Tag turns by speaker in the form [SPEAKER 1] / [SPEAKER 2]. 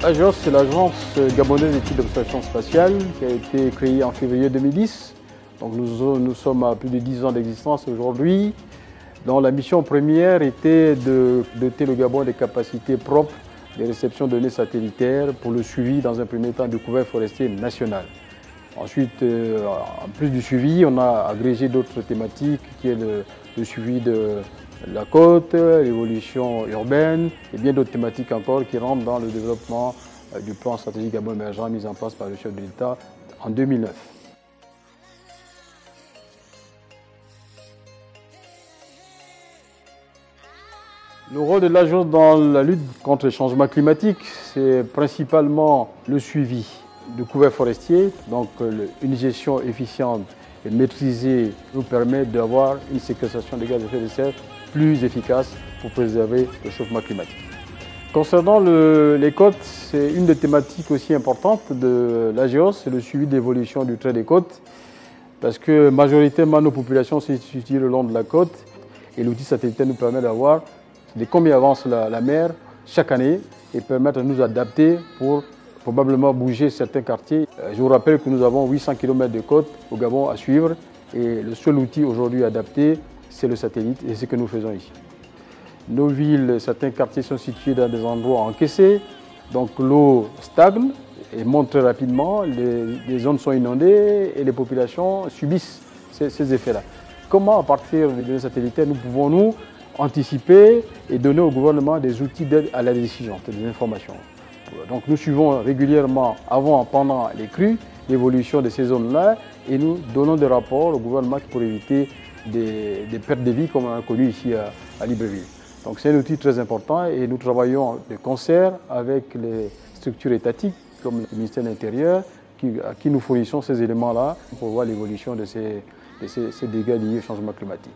[SPEAKER 1] L'AGEOS, c'est l'Agence gabonaise d'études d'observation spatiale qui a été créée en février 2010. Donc nous sommes à plus de 10 ans d'existence aujourd'hui, dont la mission première était de doter le Gabon des capacités propres de réception de données satellitaires pour le suivi dans un premier temps du couvert forestier national. Ensuite, en plus du suivi, on a agrégé d'autres thématiques qui est le suivi de la côte, l'évolution urbaine et bien d'autres thématiques encore qui rentrent dans le développement du plan stratégique Gabon émergent mis en place par le chef de l'État en 2009. Le rôle de l'agence dans la lutte contre le changement climatique, c'est principalement le suivi du couvert forestier. Donc une gestion efficiente et maîtrisée nous permet d'avoir une séquestration des gaz à effet de serre plus efficace pour préserver le changement climatique. Concernant les côtes, c'est une des thématiques aussi importantes de l'AGEOS, c'est le suivi d'évolution du trait des côtes, parce que majoritairement nos populations se situent le long de la côte et l'outil satellitaire nous permet d'avoir de combien avance la mer chaque année et permettre de nous adapter pour probablement bouger certains quartiers. Je vous rappelle que nous avons 800 km de côte au Gabon à suivre et le seul outil aujourd'hui adapté, c'est le satellite et c'est ce que nous faisons ici. Nos villes, certains quartiers sont situés dans des endroits encaissés, donc l'eau stagne et monte très rapidement, les zones sont inondées et les populations subissent ces effets-là. Comment, à partir des données satellitaires, nous pouvons anticiper et donner au gouvernement des outils d'aide à la décision, des informations. Donc nous suivons régulièrement, avant, pendant les crues, l'évolution de ces zones-là et nous donnons des rapports au gouvernement pour éviter des pertes de vie comme on a connu ici à Libreville. Donc c'est un outil très important et nous travaillons de concert avec les structures étatiques comme le ministère de l'Intérieur à qui nous fournissons ces éléments-là pour voir l'évolution de ces dégâts liés au changement climatique.